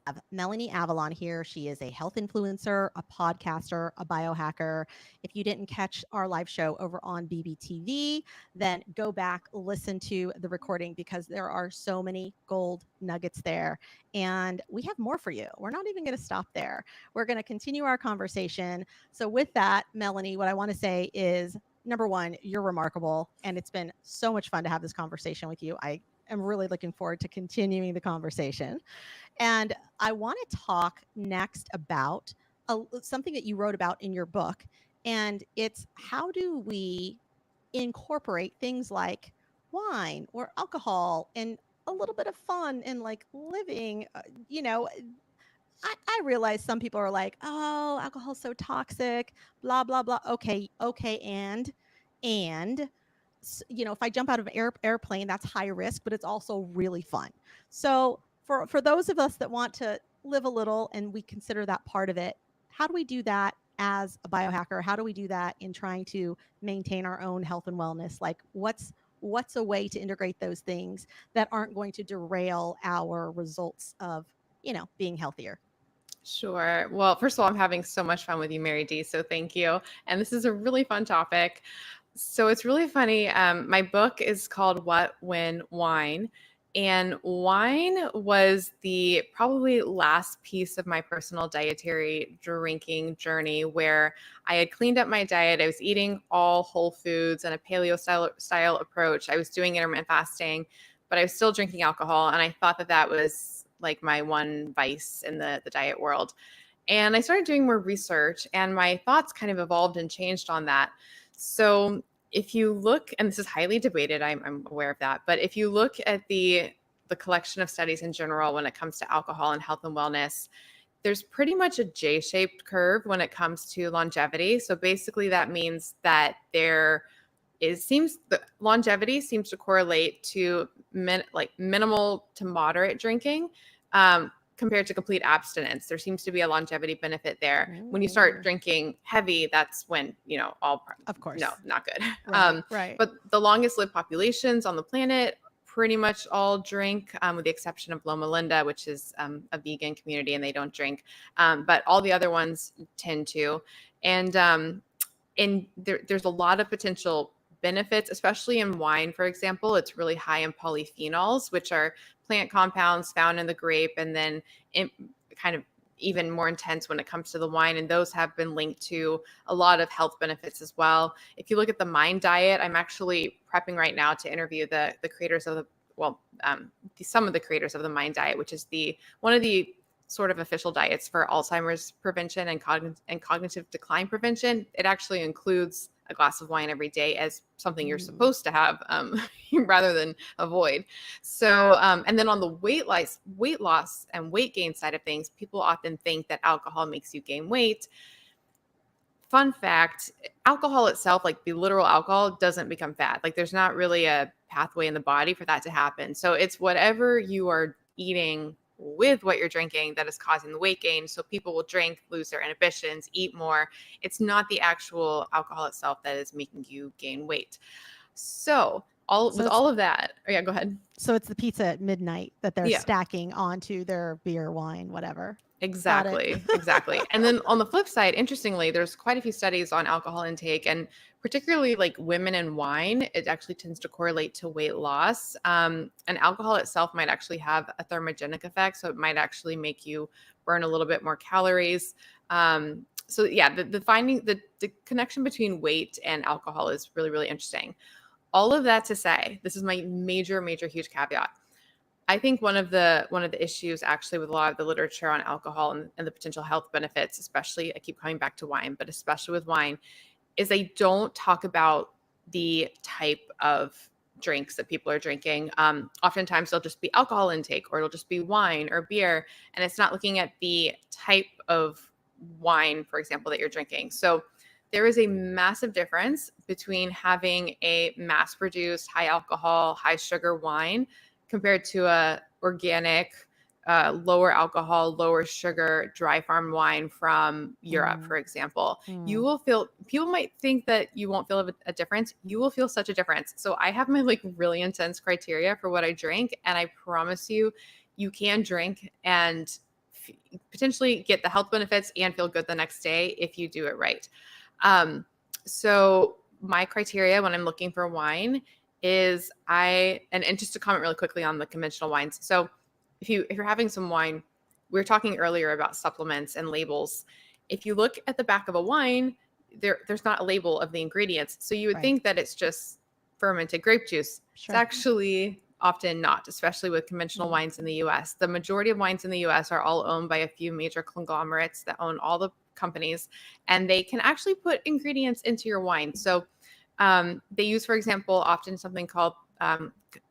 have Melanie Avalon here. She is a health influencer, a podcaster, a biohacker. If you didn't catch our live show over on BBTV, then go back, listen to the recording because there are so many gold nuggets there. And we have more for you. We're not even going to stop there. We're going to continue our conversation. So, with that, Melanie, what I want to say is number one, you're remarkable. And it's been so much fun to have this conversation with you. I am really looking forward to continuing the conversation. And I want to talk next about something that you wrote about in your book. And it's how do we incorporate things like wine or alcohol and a little bit of fun and like living, you know, I realize some people are like, oh, alcohol's so toxic, blah, blah, blah. Okay. And if I jump out of an airplane, that's high risk, but it's also really fun. So for those of us that want to live a little and we consider that part of it, how do we do that as a biohacker? How do we do that in trying to maintain our own health and wellness? Like what's a way to integrate those things that aren't going to derail our results of, being healthier? Sure. Well, first of all, I'm having so much fun with you, Mary D. So thank you. And this is a really fun topic. So it's really funny. My book is called What, When, Wine. And wine was the probably last piece of my personal dietary drinking journey where I had cleaned up my diet. I was eating all whole foods and a paleo style approach. I was doing intermittent fasting, but I was still drinking alcohol. And I thought that that was like my one vice in the diet world. And I started doing more research and my thoughts kind of evolved and changed on that. So if you look, and this is highly debated, I'm aware of that, but if you look at the collection of studies in general when it comes to alcohol and health and wellness, there's pretty much a J-shaped curve when it comes to longevity. So basically that means that the longevity seems to correlate to minimal to moderate drinking compared to complete abstinence. There seems to be a longevity benefit there. When you start drinking heavy, that's when, Of course. no, not good. Right. But the longest lived populations on the planet pretty much all drink, with the exception of Loma Linda, which is a vegan community and they don't drink. But all the other ones tend to. And there's a lot of potential benefits, especially in wine, for example. It's really high in polyphenols, which are plant compounds found in the grape, and then kind of even more intense when it comes to the wine. And those have been linked to a lot of health benefits as well. If you look at the Mind Diet, I'm actually prepping right now to interview the creators of some of the creators of the Mind Diet, which is one of the sort of official diets for Alzheimer's prevention and cognitive decline prevention. It actually includes a glass of wine every day as something you're supposed to have, rather than avoid. So, and then on the weight loss and weight gain side of things, people often think that alcohol makes you gain weight. Fun fact, alcohol itself, like the literal alcohol, doesn't become fat. Like there's not really a pathway in the body for that to happen. So it's whatever you are eating with what you're drinking that is causing the weight gain. So people will drink, lose their inhibitions, eat more. It's not the actual alcohol itself that is making you gain weight. So with all of that, yeah, go ahead. So it's the pizza at midnight that they're stacking onto their beer, wine, whatever. Exactly. And then on the flip side, interestingly, there's quite a few studies on alcohol intake, and particularly like women and wine, it actually tends to correlate to weight loss. And alcohol itself might actually have a thermogenic effect. So it might actually make you burn a little bit more calories. So yeah, the connection between weight and alcohol is really, really interesting. All of that to say, this is my major, huge caveat. I think one of the issues actually with a lot of the literature on alcohol and the potential health benefits, especially, I keep coming back to wine, but especially with wine, is they don't talk about the type of drinks that people are drinking. Oftentimes they'll just be alcohol intake, or it'll just be wine or beer, and it's not looking at the type of wine, for example, that you're drinking. So there is a massive difference between having a mass-produced, high alcohol, high sugar wine compared to a organic, lower alcohol, lower sugar, dry farm wine from Europe, for example. You will people might think that you won't feel a difference. You will feel such a difference. So I have my really intense criteria for what I drink. And I promise you, you can drink and potentially get the health benefits and feel good the next day if you do it right. So my criteria when I'm looking for wine is and just to comment really quickly on the conventional wines. So if you're having some wine, we were talking earlier about supplements and labels. If you look at the back of a wine, there's not a label of the ingredients. So you would think that it's just fermented grape juice. Sure. It's actually often not, especially with conventional wines in the US. The majority of wines in the US are all owned by a few major conglomerates that own all the companies, and they can actually put ingredients into your wine. So they use, for example, often something called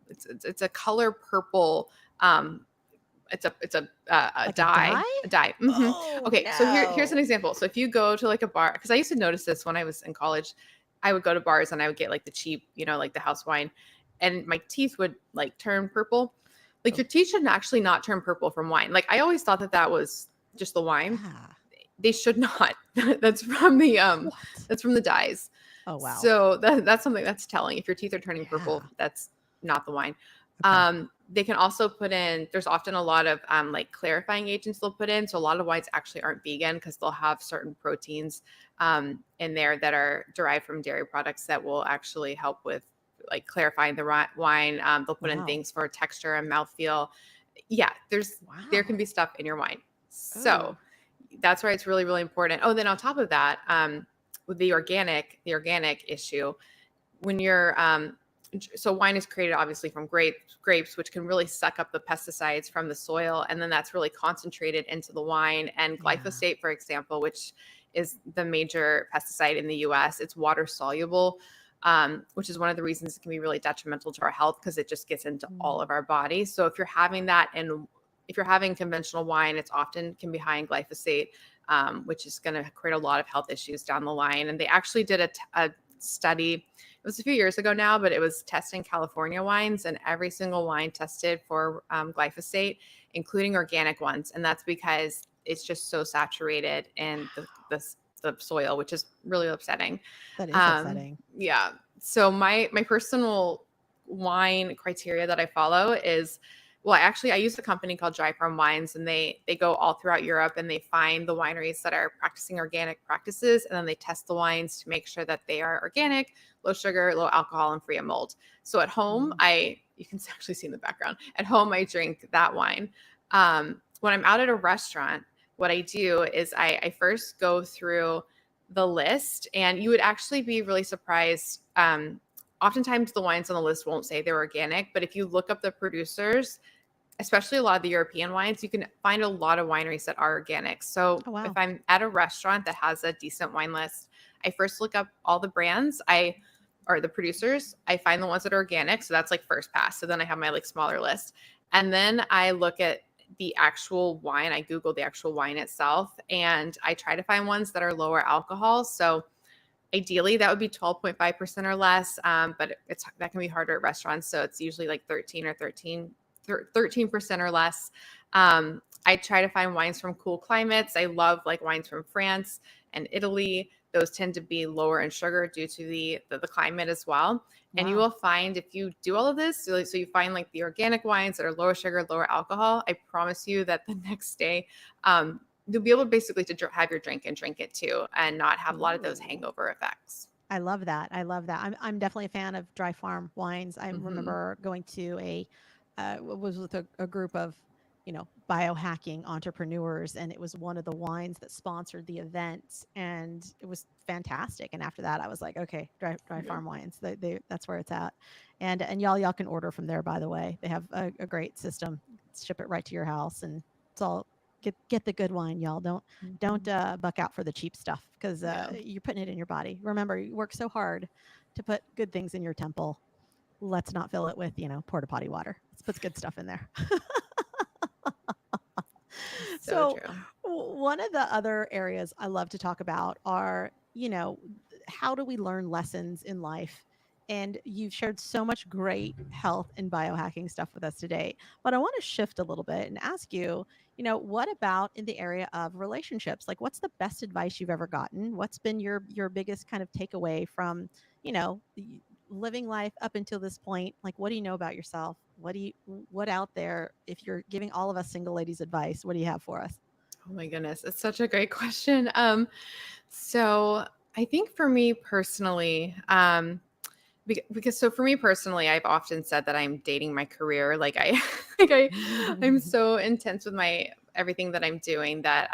it's a color purple. It's a Like a dye. dye? A dye. Oh, Okay, so here's an no. example. So if you go to like a bar, because I used to notice this when I was in college, I would go to bars and I would get like the cheap, like the house wine, and my teeth would like turn purple. Like your teeth should actually not turn purple from wine. Like I always thought that was just the wine. Yeah. They should not. That's from the What? that's from the dyes. Oh, wow. So that's something that's telling. If your teeth are turning purple, Yeah. that's not the wine. Okay. They can also put in, there's often a lot of like clarifying agents they'll put in. So a lot of wines actually aren't vegan because they'll have certain proteins in there that are derived from dairy products that will actually help with like clarifying the wine. They'll put in Wow. things for texture and mouthfeel. Yeah, there can Wow. be stuff in your wine. Oh. So that's why it's really, really important. Oh, then on top of that, with the organic issue, when you're so wine is created obviously from grapes, which can really suck up the pesticides from the soil, and then that's really concentrated into the wine. And Yeah. glyphosate, for example, which is the major pesticide in the U.S., it's water soluble, which is one of the reasons it can be really detrimental to our health because it just gets into all of our bodies. So if you're having that, and if you're having conventional wine, it's often can be high in glyphosate, which is going to create a lot of health issues down the line. And they actually did a study. It was a few years ago now, but it was testing California wines, and every single wine tested for glyphosate, including organic ones. And that's because it's just so saturated in the soil, which is really upsetting. That is upsetting. Yeah. So my personal wine criteria that I follow is, well, I use a company called Dry Farm Wines, and they go all throughout Europe and they find the wineries that are practicing organic practices, and then they test the wines to make sure that they are organic, low sugar, low alcohol, and free of mold. So at home, you can actually see in the background, at home I drink that wine. When I'm out at a restaurant, what I do is I first go through the list, and you would actually be really surprised. Oftentimes the wines on the list won't say they're organic, but if you look up the producers, especially a lot of the European wines, you can find a lot of wineries that are organic. So if I'm at a restaurant that has a decent wine list, I first look up all the brands or the producers. I find the ones that are organic. So that's like first pass. So then I have my like smaller list. And then I look at the actual wine. I Google the actual wine itself, and I try to find ones that are lower alcohol. So ideally, that would be 12.5% or less, but that can be harder at restaurants. So it's usually like 13% or less. I try to find wines from cool climates. I love like wines from France and Italy. Those tend to be lower in sugar due to the climate as well. And you will find if you do all of this, so you find like the organic wines that are lower sugar, lower alcohol, I promise you that the next day, you'll be able basically to have your drink and drink it too, and not have a lot of those hangover effects. I love that. I'm definitely a fan of Dry Farm Wines. I remember going to was with a group of, biohacking entrepreneurs, and it was one of the wines that sponsored the event, and it was fantastic. And after that, I was like, okay, Dry Farm Wines, that's where it's at. And y'all can order from there, by the way. They have a great system. Ship it right to your house, and it's all get the good wine, y'all. Don't buck out for the cheap stuff, because you're putting it in your body. Remember, you work so hard to put good things in your temple. Let's not fill it with, porta potty water. Let's put good stuff in there. So true. One of the other areas I love to talk about are, how do we learn lessons in life? And you've shared so much great health and biohacking stuff with us today. But I want to shift a little bit and ask you, what about in the area of relationships? Like, what's the best advice you've ever gotten? What's been your biggest kind of takeaway from, living life up until this point? Like, what do you know about yourself? what out there, if you're giving all of us single ladies advice, what do you have for us? Oh my goodness, it's such a great question. So I think for me personally, because so for me personally, I've often said that I'm dating my career. Like I, like I'm so intense with my everything that I'm doing that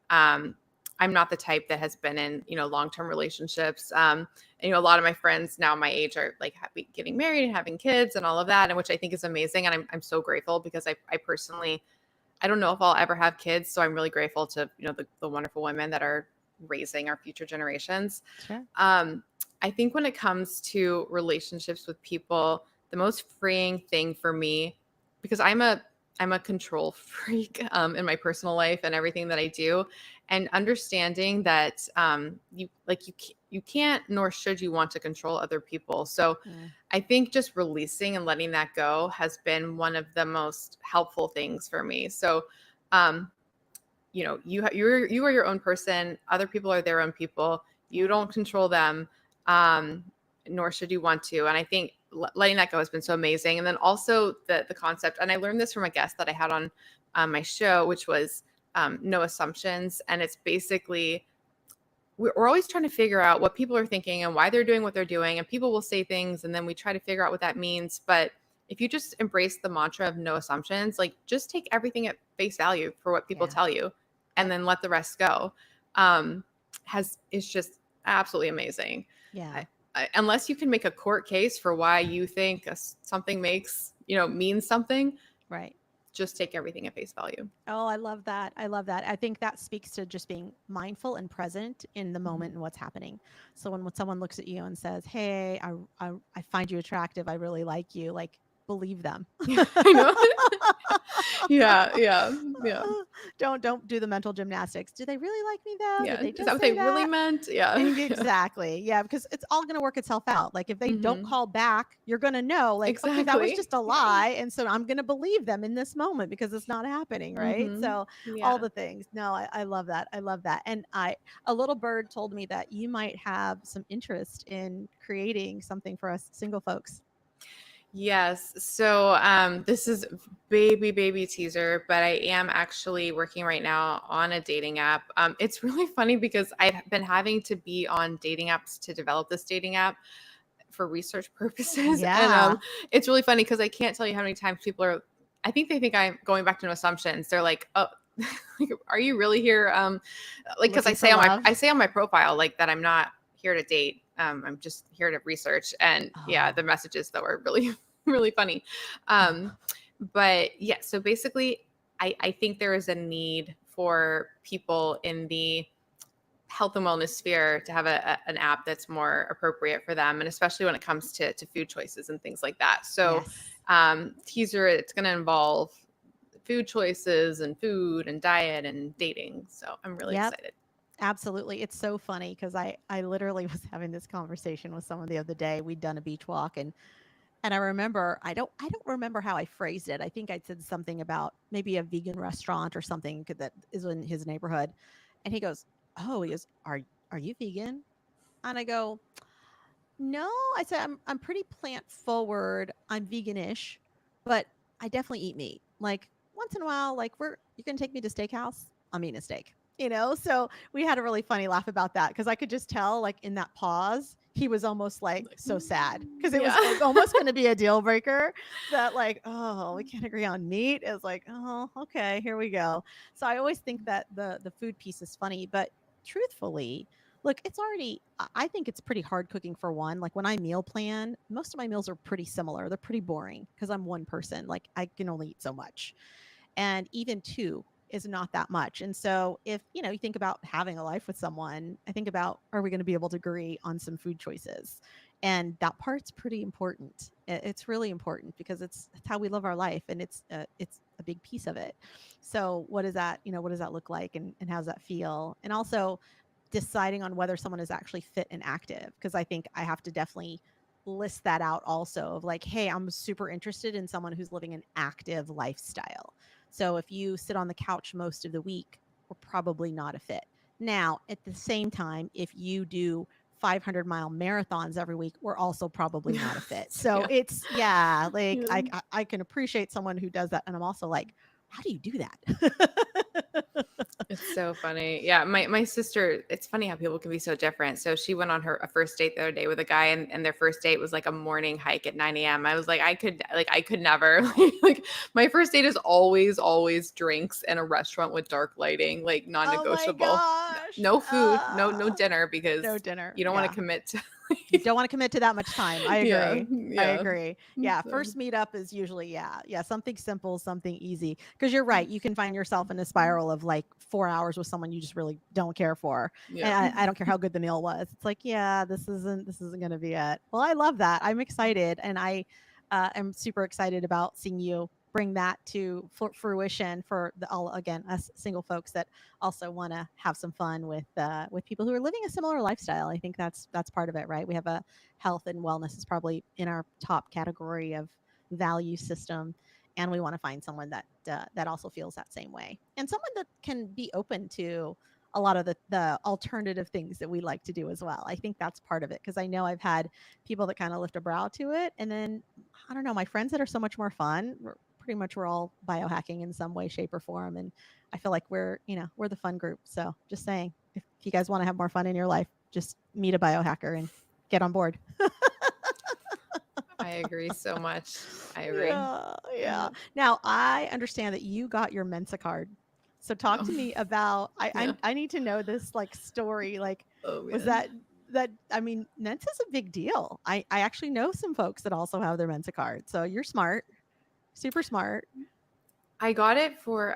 um, I'm not the type that has been in, long-term relationships. And, a lot of my friends now my age are like getting married and having kids and all of that, and which I think is amazing. And I'm so grateful because I personally, I don't know if I'll ever have kids. So I'm really grateful to, the wonderful women that are raising our future generations. Sure. I think when it comes to relationships with people, the most freeing thing for me, because I'm a control freak in my personal life and everything that I do, and understanding that you can't nor should you want to control other people. So Mm. I think just releasing and letting that go has been one of the most helpful things for me. So, um, you are your own person. Other people are their own people. You don't control them, um, nor should you want to. And I think letting that go has been so amazing. And then also the concept, and I learned this from a guest that I had on my show, which was no assumptions. And it's basically we're always trying to figure out what people are thinking and why they're doing what they're doing. And people will say things, and then we try to figure out what that means. But if you just embrace the mantra of no assumptions, like just take everything at face value for what people Yeah. tell you, and Yep. then let the rest go, um, is just absolutely amazing. Yeah. Unless you can make a court case for why you think something means something, Right. just take everything at face value. Oh, I love that. I love that. I think that speaks to just being mindful and present in the moment and what's happening. So when someone looks at you and says, "Hey, I find you attractive. I really like you," like, believe them. I know. Yeah. Don't do the mental gymnastics. Do they really like me though? Did Yeah. they Is that just what say they really that? meant? Yeah. Yeah. Exactly. Yeah, because it's all going to work itself out. Like if they don't Hmm. call back, you're going to know like, okay, that was Exactly. just a Yeah. lie, and so I'm going to believe them in this moment because it's not happening, right? Hmm. So all Yeah. the things. No, I love that. I love that. And a little bird told me that you might have some interest in creating something for us single folks. Yes. So this is baby teaser, but I am actually working right now on a dating app. It's really funny because I've been having to be on dating apps to develop this dating app for research purposes. And Yeah. it's really funny because I can't tell you how many times people are, I think they think I'm going back to no assumptions. They're like, oh, like, are you really here? Like, cause Looking for love. I say on my profile, like that I'm not here to date. I'm just here to research. And yeah, the Oh. messages that were really, really funny. Um, but yeah, so basically I think there is a need for people in the health and wellness sphere to have an app that's more appropriate for them, and especially when it comes to food choices and things like that. So Yes. teaser, it's going to involve food choices and food and diet and dating, so I'm really Yep. excited. Absolutely. It's so funny because I literally was having this conversation with someone the other day. We'd done a beach walk, and I remember I don't remember how I phrased it. I think I said something about maybe a vegan restaurant or something that is in his neighborhood. And he goes, "Oh," he goes, "Are you vegan?" And I go, "No." I said, I'm pretty plant forward. I'm veganish, but I definitely eat meat. Like once in a while, like you can take me to steakhouse. I'm eating a steak. So we had a really funny laugh about that because I could just tell, like in that pause, he was almost like Like, so sad because it was yeah. almost going to be a deal breaker that, like, oh, we can't agree on meat. It was like, oh, okay, here we go. So I always think that the food piece is funny, but truthfully, look, it's already, I think it's pretty hard cooking for one. Like when I meal plan, most of my meals are pretty similar. They're pretty boring because I'm one person. Like I can only eat so much. And even two is not that much. And so if, you think about having a life with someone, I think about, are we going to be able to agree on some food choices? And that part's pretty important. It's really important because it's how we live our life, and it's a big piece of it. So what does that, what does that look like, and how does that feel? And also deciding on whether someone is actually fit and active, because I think I have to definitely list that out also of like, hey, I'm super interested in someone who's living an active lifestyle. So if you sit on the couch most of the week, we're probably not a fit. Now, at the same time, if you do 500-mile marathons every week, we're also probably not a fit. So Yeah. it's, yeah, like I can appreciate someone who does that. And I'm also like, how do you do that? It's so funny. Yeah, my sister, it's funny how people can be so different. So she went on a first date the other day with a guy, and their first date was like a morning hike at 9 a.m. I was like, I could never. Like my first date is always drinks and a restaurant with dark lighting, like Oh my non-negotiable. gosh. No food, no dinner, because No dinner. you don't want Yeah. to commit to. You don't want to commit to that much time. I Yeah, agree. I yeah. agree. Yeah. So, First meetup is usually, yeah, something simple, something easy. Because you're right. You can find yourself in a spiral of like 4 hours with someone you just really don't care for. yeah. And I don't care how good the meal was. It's like, yeah, this isn't going to be it. Well, I love that. I'm excited. And I am super excited about seeing you bring that to fruition for all, again, us single folks that also want to have some fun with people who are living a similar lifestyle. I think that's part of it, right? We have a health and wellness is probably in our top category of value system, and we want to find someone that that also feels that same way, and someone that can be open to a lot of the alternative things that we like to do as well. I think that's part of it, because I know I've had people that kind of lift a brow to it, and then I don't know, my friends that are so much more fun. Pretty much we're all biohacking in some way, shape, or form, and I feel like we're the fun group. So just saying, if you guys want to have more fun in your life, just meet a biohacker and get on board. I agree so much. I agree. Yeah. Now I understand that you got your Mensa card. So talk to me about Yeah. I need to know this like story. Like, Oh, was man. that I mean, Mensa's a big deal. I actually know some folks that also have their Mensa card. So you're smart, super smart. I got it for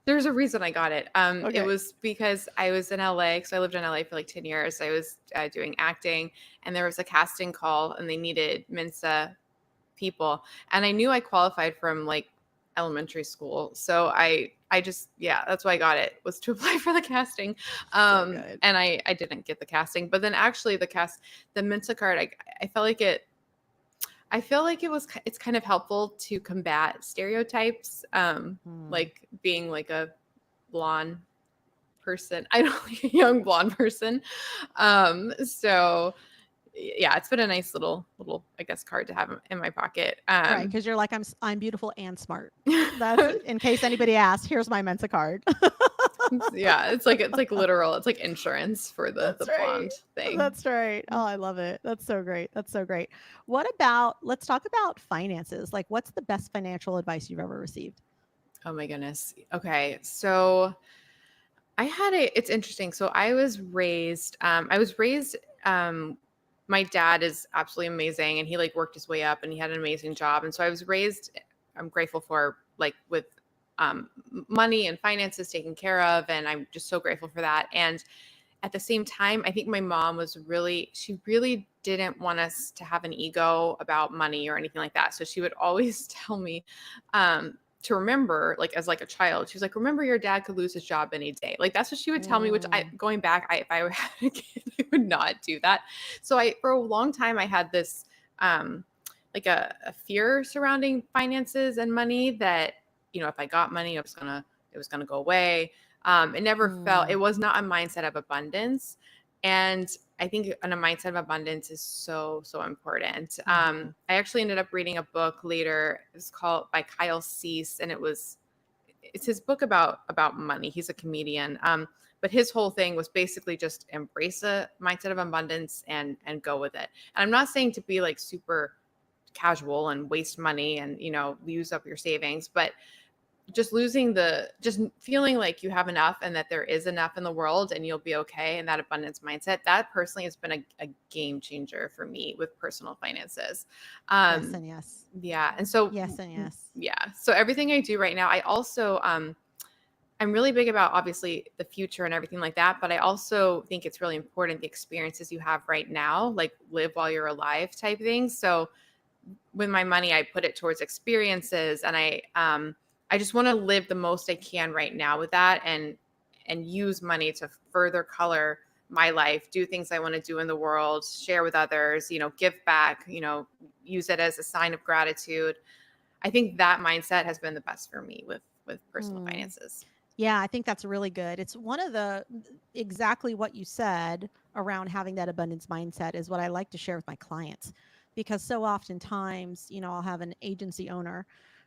there's a reason I got it. It Okay. was because I was in LA, so I lived in LA for like 10 years. I was doing acting, and there was a casting call, and they needed Mensa people, and I knew I qualified from like elementary school, so I just, yeah, that's why I got it, was to apply for the casting. So good. And I didn't get the casting, but then actually the Mensa card, I felt like it's kind of helpful to combat stereotypes, like being like a blonde person. I don't like a young blonde person. So yeah, it's been a nice little, I guess, card to have in my pocket. Right, because you're like, I'm beautiful and smart. That's in case anybody asks. Here's my Mensa card. Yeah, it's like literal. It's like insurance for the That's right. blonde thing. That's right. Oh, I love it. That's so great. That's so great. What about, let's talk about finances. Like, what's the best financial advice you've ever received? Oh my goodness. Okay, so it's interesting. So my dad is absolutely amazing, and he like worked his way up, and he had an amazing job. And so I was raised, I'm grateful for, like, with money and finances taken care of. And I'm just so grateful for that. And at the same time, I think my mom she really didn't want us to have an ego about money or anything like that. So she would always tell me, to remember, like, as like a child, she was like, remember your dad could lose his job any day. Like, that's what she would tell me, which going back, if I had a kid, I would not do that. So for a long time, I had this, like a fear surrounding finances and money, that, if I got money, it was going to go away. It was not a mindset of abundance. And I think a mindset of abundance is so, so important. I actually ended up reading a book later. It's called by Kyle Cease, and it's his book about money. He's a comedian. But his whole thing was basically just embrace a mindset of abundance and go with it. And I'm not saying to be like super casual and waste money and, use up your savings, but just feeling like you have enough and that there is enough in the world and you'll be okay. And that abundance mindset, that personally has been a game changer for me with personal finances. Yes and yes. Yeah. And so, yes and yes. Yeah. So everything I do right now, I also, I'm really big about obviously the future and everything like that. But I also think it's really important, the experiences you have right now, like live while you're alive type things. So with my money, I put it towards experiences, and I just want to live the most I can right now with that, and use money to further color my life, do things I want to do in the world, share with others, give back, use it as a sign of gratitude. I think that mindset has been the best for me with personal finances. Yeah, I think that's really good. It's one of the exactly what you said around having that abundance mindset is what I like to share with my clients. Because so oftentimes, I'll have an agency owner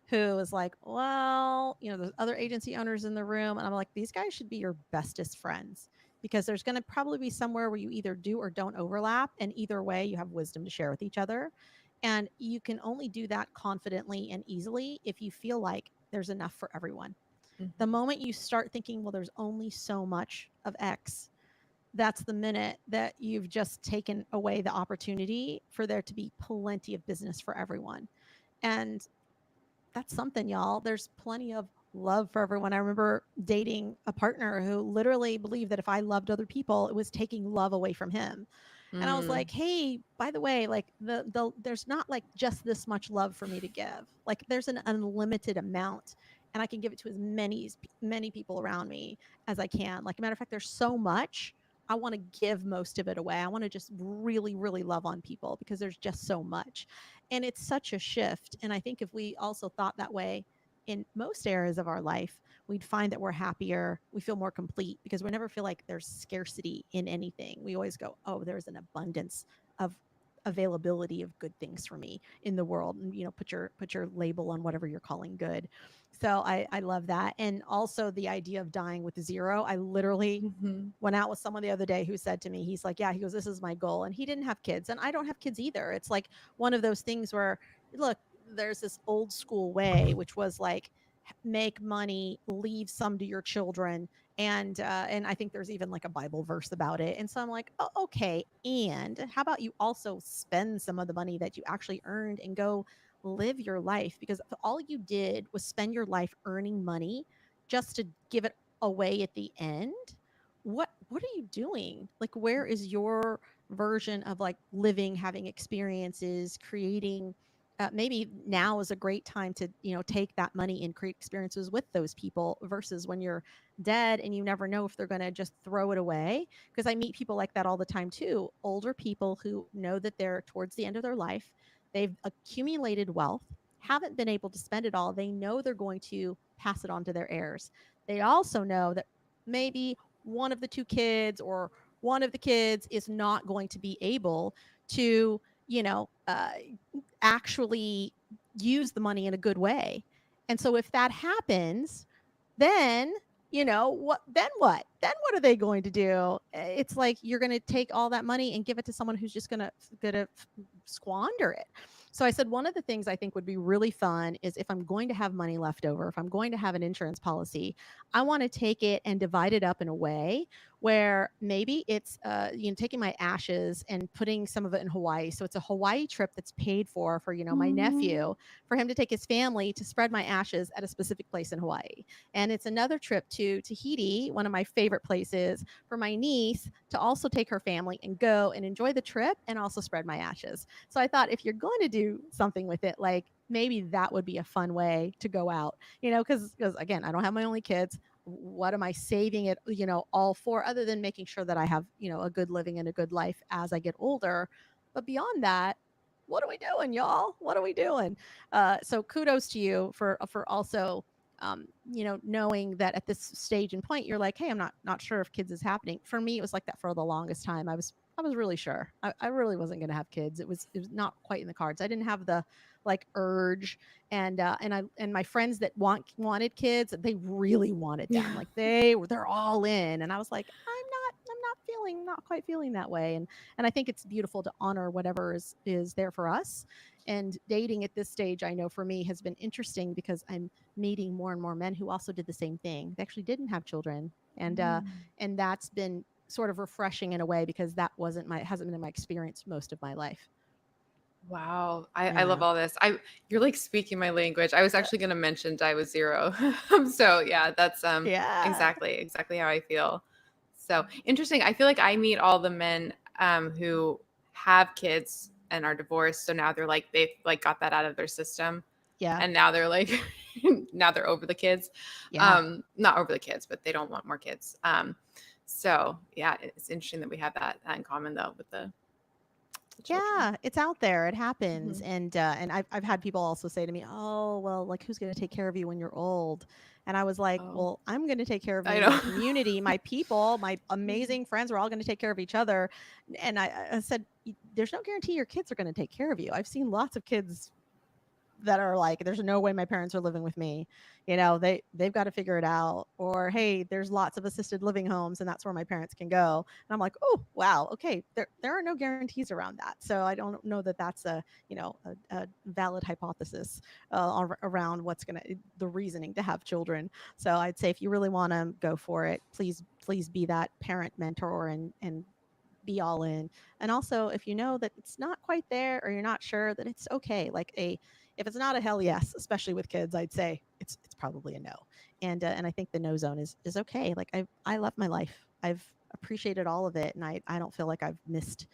who is like, well, there's other agency owners in the room. And I'm like, these guys should be your bestest friends because there's going to probably be somewhere where you either do or don't overlap. And either way, you have wisdom to share with each other. And you can only do that confidently and easily if you feel like there's enough for everyone. The Mhm. moment you start thinking, well, there's only so much of X, that's the minute that you've just taken away the opportunity for there to be plenty of business for everyone. And that's something, y'all. There's plenty of love for everyone. I remember dating a partner who literally believed that if I loved other people, it was taking love away from him. And I was Mm. like, hey, by the way, like there's not like just this much love for me to give. Like there's an unlimited amount and I can give it to as many people around me as I can. Like a matter of fact, there's so much I want to give most of it away. I want to just really, really love on people because there's just so much. And it's such a shift. And I think if we also thought that way in most areas of our life, we'd find that we're happier, we feel more complete because we never feel like there's scarcity in anything. We always go, oh, there's an abundance of availability of good things for me in the world, and put your label on whatever you're calling good. So I love that. And also the idea of dying with zero. I literally Mhm. went out with someone the other day who said to me, he's like, yeah, he goes, this is my goal. And he didn't have kids. And I don't have kids either. It's like one of those things where, look, there's this old school way, which was like, make money, leave some to your children. And I think there's even like a Bible verse about it. And so I'm like, oh, okay. And how about you also spend some of the money that you actually earned and go live your life? Because if all you did was spend your life earning money just to give it away at the end, what are you doing? Like, where is your version of like living, having experiences, creating? Maybe now is a great time to take that money and create experiences with those people versus when you're dead and you never know if they're going to just throw it away. Because I meet people like that all the time too, older people who know that they're towards the end of their life, they've accumulated wealth, haven't been able to spend it all, they know they're going to pass it on to their heirs. They also know that maybe one of the two kids or one of the kids is not going to be able to actually use the money in a good way. And so if that happens, then what are they going to do? It's like you're going to take all that money and give it to someone who's just going to squander it. So I said one of the things I think would be really fun is if I'm going to have money left over, if I'm going to have an insurance policy, I want to take it and divide it up in a way where maybe it's taking my ashes and putting some of it in Hawaii. So it's a Hawaii trip that's paid for my Mhm. nephew, for him to take his family to spread my ashes at a specific place in Hawaii. And it's another trip to Tahiti, one of my favorite places, for my niece to also take her family and go and enjoy the trip and also spread my ashes. So I thought if you're going to do something with it, like maybe that would be a fun way to go out, because again, I don't have my only kids. What am I saving it, all for, other than making sure that I have, a good living and a good life as I get older. But beyond that, what are we doing, y'all? What are we doing? So kudos to you for also knowing that at this stage and point, you're like, hey, I'm not sure if kids is happening. For me, it was like that for the longest time. I was really sure. I really wasn't going to have kids. It was not quite in the cards. I didn't have the like urge, and my friends that wanted kids, they really wanted them. Yeah. Like they're all in, and I was like, I'm not quite feeling that way. And I think it's beautiful to honor whatever is there for us. And dating at this stage, I know for me has been interesting because I'm meeting more and more men who also did the same thing. They actually didn't have children, Mm. and that's been sort of refreshing in a way because that hasn't been my experience most of my life. Wow. I love Yeah. all this. You're like speaking my language. I was actually going to mention die with zero. So yeah, that's Yeah. exactly how I feel. So interesting. I feel like I meet all the men who have kids and are divorced. So now they've like got that out of their system. Yeah. And now they're like now they're over the kids. Yeah. Not over the kids, but they don't want more kids. So yeah, it's interesting that we have that in common though with the children. Yeah, it's out there. It happens, Mhm. and I've had people also say to me, "Oh, well, like who's going to take care of you when you're old?" And I was like, Oh, well, I'm going to take care of I me, my know. community, my people, my amazing friends. We're all going to take care of each other. And I said, there's no guarantee your kids are going to take care of you. I've seen lots of kids that are like, there's no way my parents are living with me. They've got to figure it out. Or, hey, there's lots of assisted living homes and that's where my parents can go. And I'm like, oh wow, okay, there are no guarantees around that. So I don't know that that's a valid hypothesis around what's gonna the reasoning to have children. So I'd say if you really want to go for it, please be that parent mentor and be all in. And also, if you know that it's not quite there or you're not sure, that it's okay. If it's not a hell yes, especially with kids, I'd say it's probably a no. And I think the no zone is okay. Like I love my life. I've appreciated all of it, and I don't feel like I've missed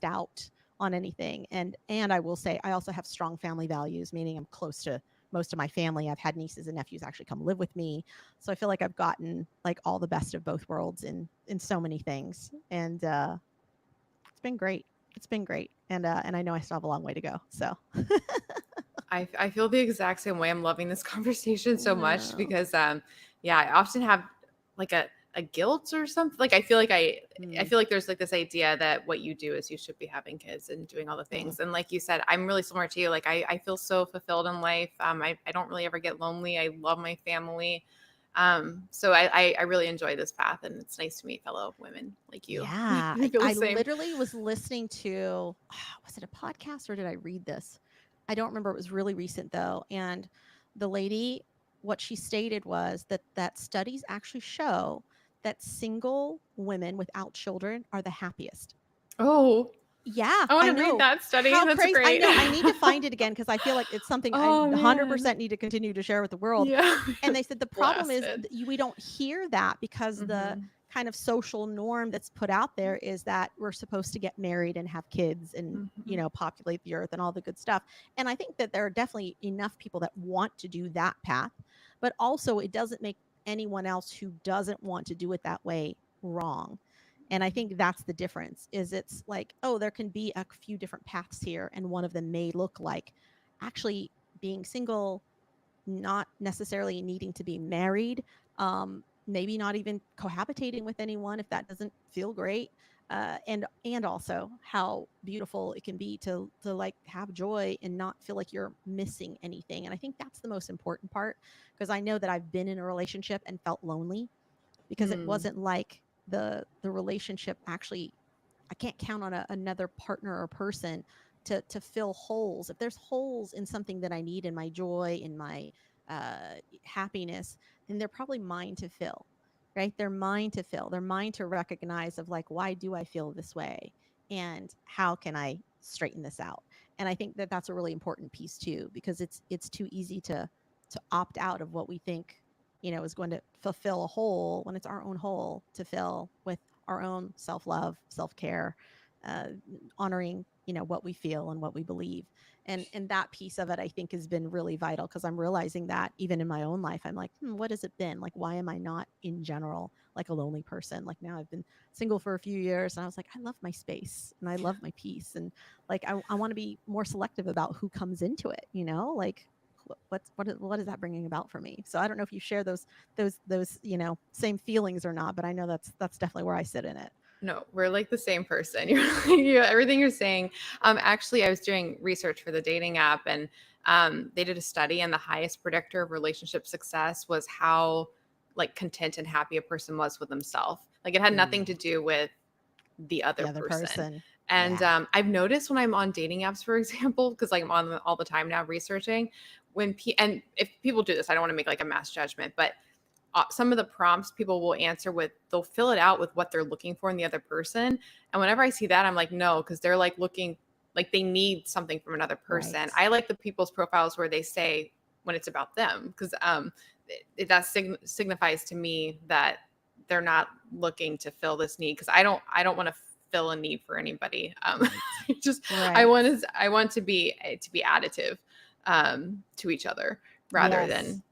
out on anything. And I will say I also have strong family values, meaning I'm close to most of my family. I've had nieces and nephews actually come live with me, so I feel like I've gotten like all the best of both worlds in so many things. And it's been great. It's been great. And I know I still have a long way to go. So I feel the exact same way. I'm loving this conversation so much no. because yeah, I often have like a guilt or something. Like I feel like there's like this idea that what you do is you should be having kids and doing all the things. And like you said, I'm really similar to you. Like I feel so fulfilled in life. I don't really ever get lonely. I love my family. So I really enjoy this path, and it's nice to meet fellow women like you. Yeah, I feel the I same. literally was listening to was it a podcast or did I read this? I don't remember. It was really recent though, and the lady, what she stated was that studies actually show that single women without children are the happiest. Oh, Yeah, I want I to read know. that study. How That's crazy. I great. know. I need to find it again because I feel like it's something I Oh man. 100% need to continue to share with the world. Yeah. And they said the problem is Blasted. we don't hear that because the Mhm. kind of social norm that's put out there is that we're supposed to get married and have kids and Mhm. populate the earth and all the good stuff. And I think that there are definitely enough people that want to do that path, but also it doesn't make anyone else who doesn't want to do it that way wrong. And I think that's the difference is it's like, oh, there can be a few different paths here and one of them may look like actually being single, not necessarily needing to be married, maybe not even cohabitating with anyone if that doesn't feel great. And also how beautiful it can be to like have joy and not feel like you're missing anything. And I think that's the most important part because I know that I've been in a relationship and felt lonely because it Hmm. wasn't like the relationship actually. I can't count on another partner or person to fill holes. If there's holes in something that I need in my joy, in my happiness, then they're probably mine to fill, right? They're mine to fill. They're mine to recognize of like, why do I feel this way, and how can I straighten this out? And I think that that's a really important piece too, because it's too easy to opt out of what we think is going to fulfill a hole when it's our own hole to fill with our own self-love, self-care, uh, honoring what we feel and what we believe. And that piece of it I think has been really vital because I'm realizing that even in my own life I'm like, what has it been like? Why am I not in general like a lonely person? Like now I've been single for a few years and I was like, I love my space and I love my peace, and like I want to be more selective about who comes into it, like what is that bringing about for me? So I don't know if you share those same feelings or not, but I know that's definitely where I sit in it. No, we're like the same person. Everything you're saying. Actually, I was doing research for the dating app, and they did a study, and the highest predictor of relationship success was how like content and happy a person was with themselves. Like it had nothing to do with the The other other person. person. And Yeah. I've noticed when I'm on dating apps, for example, because like I'm on them all the time now researching, and if people do this, I don't want to make like a mass judgment, but some of the prompts people will answer with, they'll fill it out with what they're looking for in the other person. And whenever I see that, I'm like, no, because they're like looking like they need something from another Right. person. I like the people's profiles where they say when it's about them, because that signifies to me that they're not looking to fill this need, because I don't want to fill a need for anybody. Right. just Right. I want to be additive to each other rather Yes. than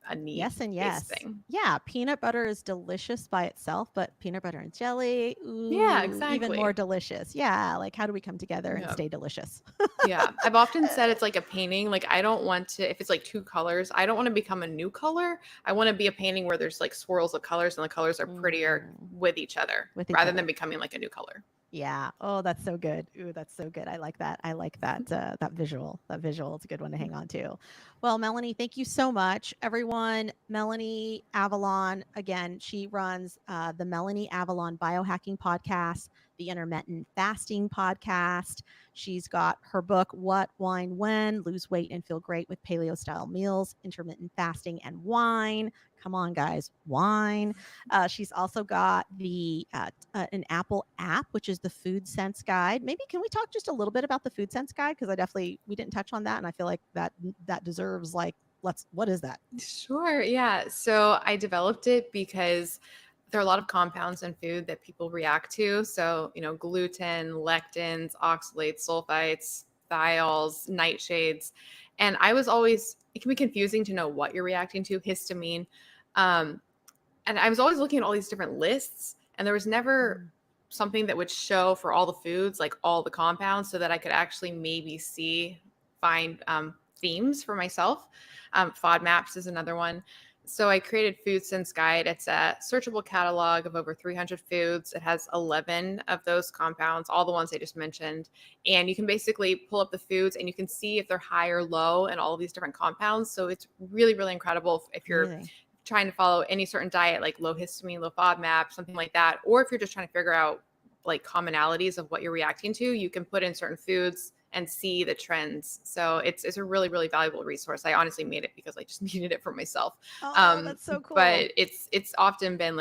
a neat Yes and base yes. thing. Yeah, peanut butter is delicious by itself, but peanut butter and jelly, Yeah, ooh, even more exactly. delicious. Yeah, like how do we come together and Yeah. stay delicious? Yeah. I've often said it's like a painting. Like I don't want to, if it's like two colors, I don't want to become a new color. I want to be a painting where there's like swirls of colors and the colors are prettier Mm, with each other with each rather than other. becoming like a new color. Yeah. Oh, that's so good. Ooh, that's so good. I like that. I like that that visual. That visual is a good one to hang on to. Well, Melanie, thank you so much. Everyone, Melanie Avalon, again, she runs the Melanie Avalon biohacking podcast, the intermittent fasting podcast. She's got her book, What Wine When, Lose Weight and Feel Great with Paleo Style Meals, Intermittent Fasting and Wine. Come on, guys, wine. She's also got the an Apple app, which is the Food Sense Guide. Maybe can we talk just a little bit about the Food Sense Guide, because we didn't touch on that, and I feel like that deserves like let's what is that? Sure. Yeah. So I developed it because there are a lot of compounds in food that people react to. So, gluten, lectins, oxalates, sulfites, thiols, nightshades. And it can be confusing to know what you're reacting to, histamine. Um, and I was always looking at all these different lists, and there was never Mm. something that would show for all the foods, like all the compounds, so that I could actually maybe find themes for myself. FODMAPs is another one. So I created Food Sense Guide. It's a searchable catalog of over 300 foods. It has 11 of those compounds, all the ones I just mentioned. And you can basically pull up the foods and you can see if they're high or low in all of these different compounds. So it's really, really incredible if you're Really? trying to follow any certain diet, like low histamine, low FODMAP, something like that. Or if you're just trying to figure out like commonalities of what you're reacting to, you can put in certain foods and see the trends. So it's a really, really valuable resource. I honestly made it because I just needed it for myself. Oh, that's so cool. But it's often been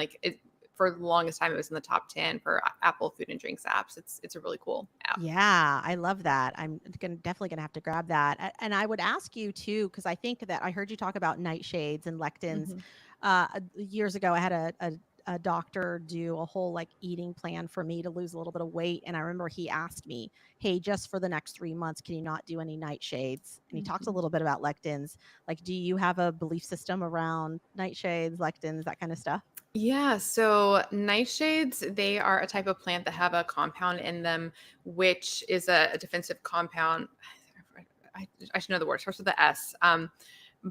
for the longest time, it was in the top 10 for Apple food and drinks apps. It's a really cool app. Yeah, I love that. I'm definitely gonna have to grab that. And I would ask you too, because I think that I heard you talk about nightshades and lectins. Mm-hmm. Years ago, I had a doctor do a whole like eating plan for me to lose a little bit of weight, and I remember he asked me, "Hey, just for the next 3 months, can you not do any nightshades?" And he talked a Mm-hmm. little bit about lectins. Like, do you have a belief system around nightshades, lectins, that kind of stuff? Yeah, so nightshades, they are a type of plant that have a compound in them, which is a defensive compound. I should know the word, starts with the S.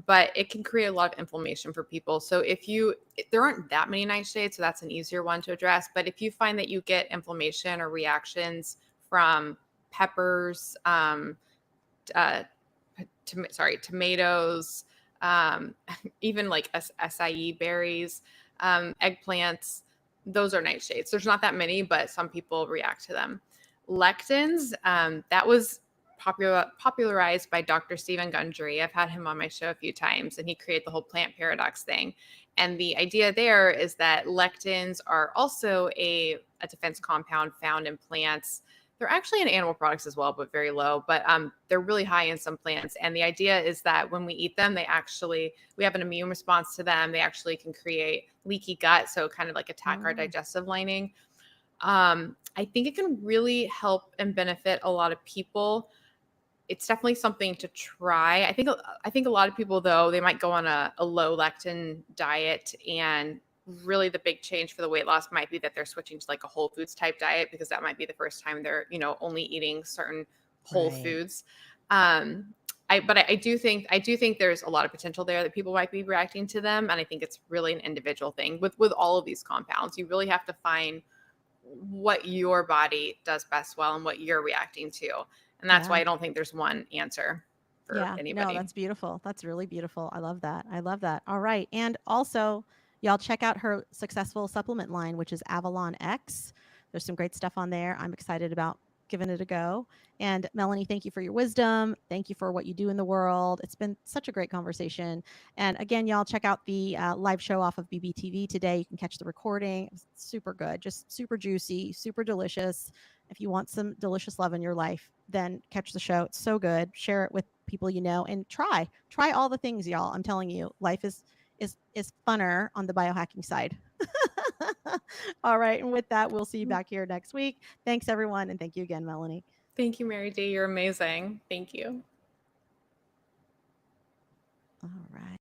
But it can create a lot of inflammation for people. So there aren't that many nightshades, so that's an easier one to address. But if you find that you get inflammation or reactions from peppers, uh, tomatoes, um, even like acai berries, eggplants. Those are nightshades. There's not that many, but some people react to them. Lectins, that was popularized by Dr. Stephen Gundry. I've had him on my show a few times, and he created the whole plant paradox thing. And the idea there is that lectins are also a defense compound found in plants. They're actually in animal products as well, but very low. But they're really high in some plants. And the idea is that when we eat them, we have an immune response to them. They actually can create leaky gut, so kind of like attack our Mm, digestive lining. I think it can really help and benefit a lot of people. It's definitely something to try. I think a lot of people, though, they might go on a low lectin diet, and really the big change for the weight loss might be that they're switching to like a whole foods type diet, because that might be the first time they're only eating certain whole right. foods. um I do think there's a lot of potential there that people might be reacting to them, and I think it's really an individual thing with all of these compounds. You really have to find what your body does best well and what you're reacting to. And that's why Yeah. I don't think there's one answer for Yeah, no, anybody. that's beautiful. That's really beautiful. I love that. I love that. All right. And also, y'all check out her successful supplement line, which is Avalon X. There's some great stuff on there. I'm excited about giving it a go. And Melanie, thank you for your wisdom. Thank you for what you do in the world. It's been such a great conversation. And again, y'all check out the live show off of BBTV today. You can catch the recording. It was super good, just super juicy, super delicious. If you want some delicious love in your life, then catch the show. It's so good. Share it with people you know, and try all the things, y'all. I'm telling you, life is funner on the biohacking side. All right, and with that, we'll see you back here next week. Thanks everyone, and thank you again, Melanie. Thank you, Mary D. You're amazing. Thank you. All right.